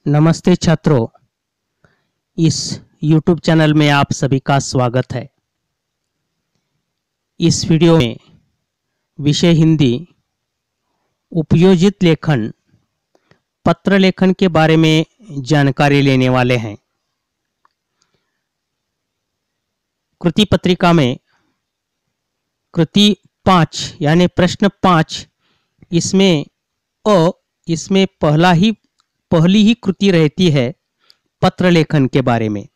नमस्ते छात्रों, इस YouTube चैनल में आप सभी का स्वागत है। इस वीडियो में विषय हिंदी उपयोजित लेखन पत्र लेखन के बारे में जानकारी लेने वाले हैं। कृति पत्रिका में कृति 5 यानी प्रश्न 5 इसमें पहली ही कृति रहती है पत्र लेखन के बारे में।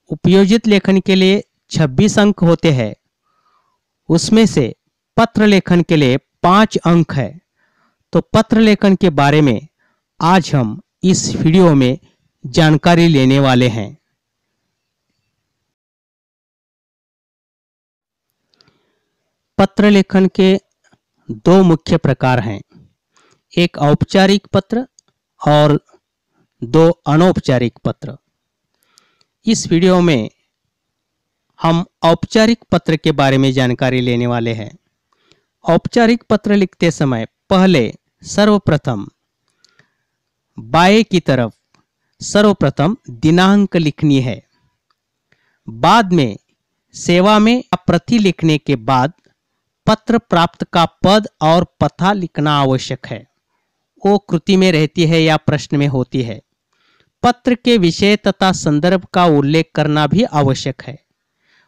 उपयोजित लेखन के लिए 26 अंक होते हैं, उसमें से पत्र लेखन के लिए 5 अंक है। तो पत्र लेखन के बारे में आज हम इस वीडियो में जानकारी लेने वाले हैं। पत्र लेखन के 2 मुख्य प्रकार हैं, एक औपचारिक पत्र और 2 अनौपचारिक पत्र। इस वीडियो में हम औपचारिक पत्र के बारे में जानकारी लेने वाले हैं। औपचारिक पत्र लिखते समय पहले सर्वप्रथम बाएं की तरफ दिनांक लिखनी है। बाद में सेवा में प्रति लिखने के बाद पत्र प्राप्त का पद और पता लिखना आवश्यक है। वो कृति में रहती है या प्रश्न में होती है। पत्र के विषय तथा संदर्भ का उल्लेख करना भी आवश्यक है।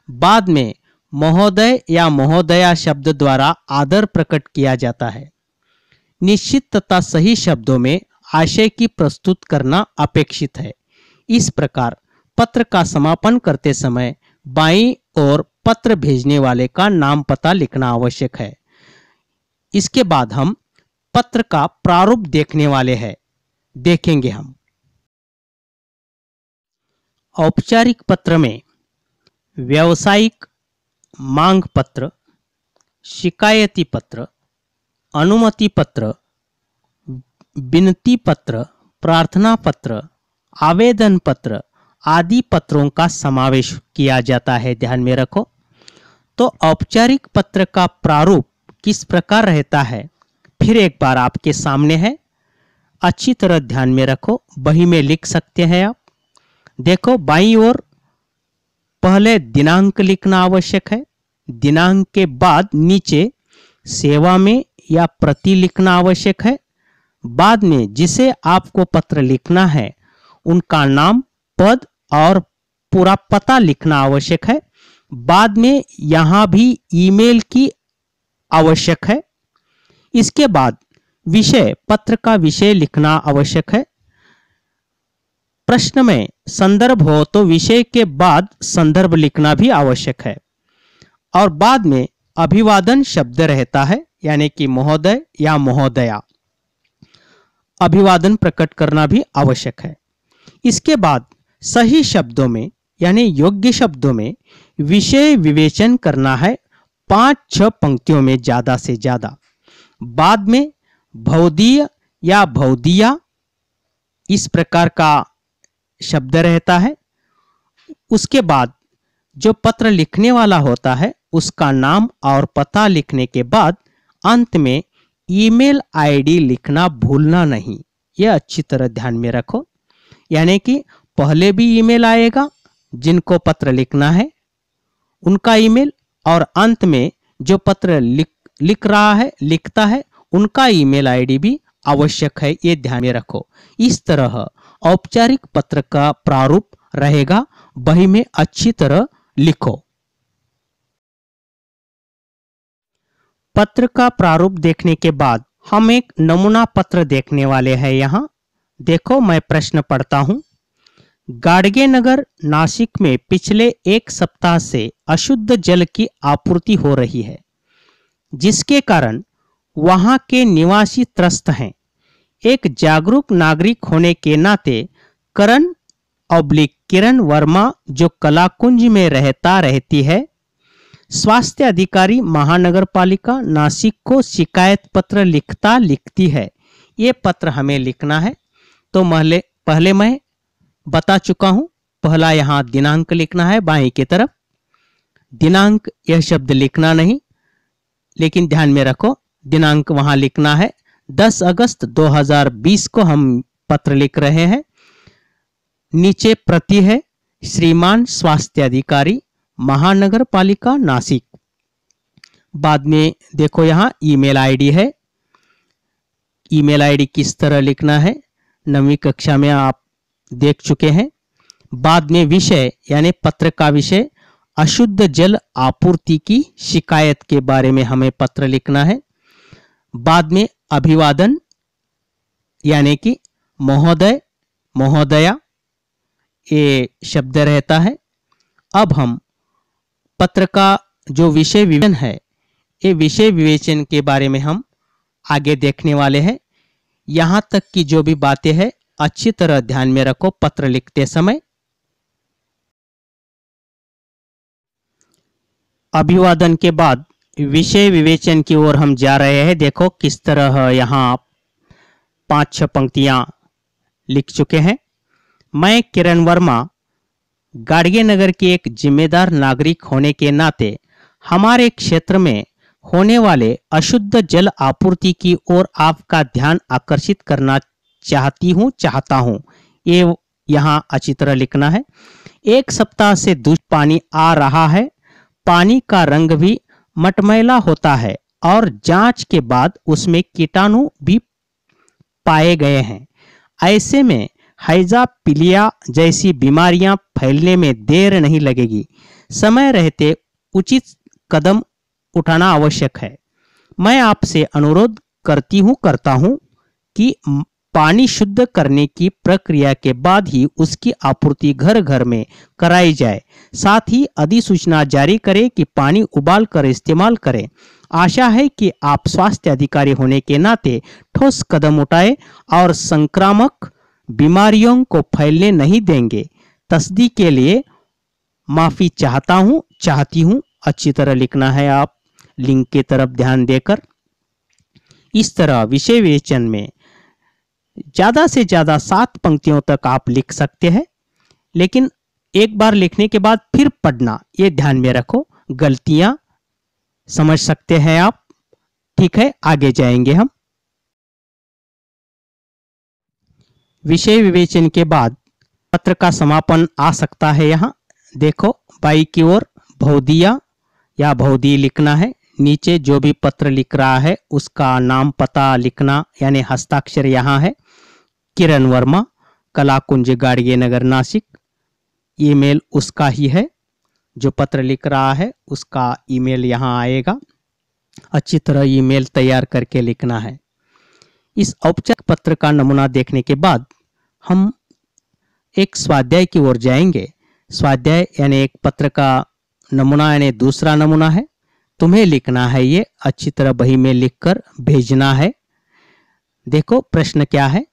बाद में महोदय या महोदया शब्द द्वारा आदर प्रकट किया जाता है। निश्चित तथा सही शब्दों में आशय की प्रस्तुत करना अपेक्षित है। इस प्रकार पत्र का समापन करते समय बाईं ओर पत्र भेजने वाले का नाम पता लिखना आवश्यक है। इसके बाद हम पत्र का प्रारूप देखेंगे हम। औपचारिक पत्र में व्यावसायिक मांग पत्र, शिकायती पत्र, अनुमति पत्र, विनती पत्र, प्रार्थना पत्र, आवेदन पत्र आदि पत्रों का समावेश किया जाता है। ध्यान में रखो। तो औपचारिक पत्र का प्रारूप किस प्रकार रहता है, फिर एक बार आपके सामने है। अच्छी तरह ध्यान में रखो, बही में लिख सकते हैं आप। देखो, बाईं ओर पहले दिनांक लिखना आवश्यक है। दिनांक के बाद नीचे सेवा में या प्रति लिखना आवश्यक है। बाद में जिसे आपको पत्र लिखना है उनका नाम, पद और पूरा पता लिखना आवश्यक है। बाद में यहां भी ईमेल की आवश्यक है। इसके बाद विषय, पत्र का विषय लिखना आवश्यक है। प्रश्न में संदर्भ हो तो विषय के बाद संदर्भ लिखना भी आवश्यक है। और बाद में अभिवादन शब्द रहता है, यानी कि महोदय या महोदया, अभिवादन प्रकट करना भी आवश्यक है। इसके बाद सही शब्दों में यानी योग्य शब्दों में विषय विवेचन करना है, 5-6 पंक्तियों में ज्यादा से ज्यादा। बाद में भौदीय या भौदिया इस प्रकार का शब्द रहता है। उसके बाद जो पत्र लिखने वाला होता है उसका नाम और पता लिखने के बाद अंत में ईमेल आईडी लिखना भूलना नहीं। यह अच्छी तरह ध्यान में रखो। यानी कि पहले भी ईमेल आएगा जिनको पत्र लिखना है उनका ईमेल, और अंत में जो पत्र लिखता है उनका ईमेल आईडी भी आवश्यक है। ये ध्यान में रखो। इस तरह औपचारिक पत्र का प्रारूप रहेगा। बही में अच्छी तरह लिखो। पत्र का प्रारूप देखने के बाद हम एक नमूना पत्र देखने वाले हैं। यहाँ देखो, मैं प्रश्न पढ़ता हूं। गाडगे नगर नासिक में पिछले 1 सप्ताह से अशुद्ध जल की आपूर्ति हो रही है, जिसके कारण वहां के निवासी त्रस्त हैं। एक जागरूक नागरिक होने के नाते किरण वर्मा, जो कलाकुंज में रहती है, स्वास्थ्य अधिकारी महानगर पालिका नासिक को शिकायत पत्र लिखती है। ये पत्र हमें लिखना है। तो पहले मैं बता चुका हूं। पहला यहाँ दिनांक लिखना है बाएं की तरफ। दिनांक यह शब्द लिखना नहीं, लेकिन ध्यान में रखो दिनांक वहां लिखना है। 10 अगस्त 2020 को हम पत्र लिख रहे हैं। नीचे प्रति है, श्रीमान स्वास्थ्य अधिकारी, महानगर पालिका नासिक। बाद में देखो यहाँ ईमेल आईडी है। ईमेल आईडी किस तरह लिखना है 9वीं कक्षा में आप देख चुके हैं। बाद में विषय यानी पत्र का विषय अशुद्ध जल आपूर्ति की शिकायत के बारे में हमें पत्र लिखना है। बाद में अभिवादन यानी कि महोदय, महोदया ये शब्द रहता है। अब हम पत्र का जो विषय विवेचन है, ये विषय विवेचन के बारे में हम आगे देखने वाले हैं। यहाँ तक की जो भी बातें हैं अच्छी तरह ध्यान में रखो पत्र लिखते समय। अभिवादन के बाद विषय विवेचन की ओर हम जा रहे हैं। देखो किस तरह यहाँ 5-6 पंक्तियां लिख चुके हैं। मैं किरण वर्मा गाड़गे नगर के एक जिम्मेदार नागरिक होने के नाते हमारे क्षेत्र में होने वाले अशुद्ध जल आपूर्ति की ओर आपका ध्यान आकर्षित करना चाहता हूँ। ये यहाँ अच्छी तरह लिखना है। 1 सप्ताह से दूषित पानी आ रहा है। पानी का रंग भी मटमैला होता है और जांच के बाद उसमें कीटाणु भी पाए गए हैं। ऐसे में हैजा पीलिया जैसी बीमारियां फैलने में देर नहीं लगेगी। समय रहते उचित कदम उठाना आवश्यक है। मैं आपसे अनुरोध करता हूं कि पानी शुद्ध करने की प्रक्रिया के बाद ही उसकी आपूर्ति घर घर में कराई जाए। साथ ही अधिसूचना जारी करें कि पानी उबाल कर इस्तेमाल करें। आशा है कि आप स्वास्थ्य अधिकारी होने के नाते ठोस कदम उठाए और संक्रामक बीमारियों को फैलने नहीं देंगे। तस्दीक के लिए माफी चाहती हूँ। अच्छी तरह लिखना है आप लिंक की तरफ ध्यान देकर। इस तरह विषय विवेचन में ज्यादा से ज्यादा 7 पंक्तियों तक आप लिख सकते हैं, लेकिन एक बार लिखने के बाद फिर पढ़ना ये ध्यान में रखो, गलतियां समझ सकते हैं आप। ठीक है, आगे जाएंगे हम। विषय विवेचन के बाद पत्र का समापन आ सकता है। यहाँ देखो बाई की ओर भौदिया या भौदी लिखना है। नीचे जो भी पत्र लिख रहा है उसका नाम पता लिखना यानी हस्ताक्षर यहाँ है। किरण वर्मा, कलाकुंज गाड़गे नगर नासिक। ईमेल उसका ही है, जो पत्र लिख रहा है उसका ईमेल यहाँ आएगा। अच्छी तरह ईमेल तैयार करके लिखना है। इस औपचारिक पत्र का नमूना देखने के बाद हम एक स्वाध्याय की ओर जाएंगे। स्वाध्याय यानी एक पत्र का नमूना यानी दूसरा नमूना है। तुम्हें लिखना है, ये अच्छी तरह बही में लिखकर भेजना है। देखो प्रश्न क्या है।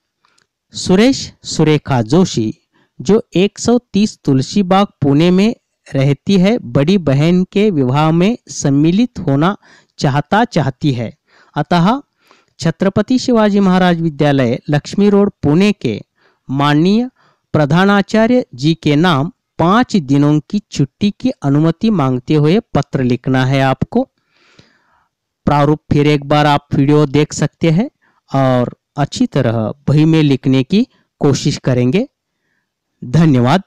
सुरेश सुरेखा जोशी जो 130 तुलसी बाग पुणे में रहती है, बड़ी बहन के विवाह में सम्मिलित होना चाहती है। अतः छत्रपति शिवाजी महाराज विद्यालय लक्ष्मी रोड पुणे के माननीय प्रधानाचार्य जी के नाम 5 दिनों की छुट्टी की अनुमति मांगते हुए पत्र लिखना है आपको। प्रारूप फिर एक बार आप वीडियो देख सकते हैं और अच्छी तरह बही में लिखने की कोशिश करेंगे। धन्यवाद।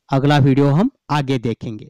अगला वीडियो हम आगे देखेंगे।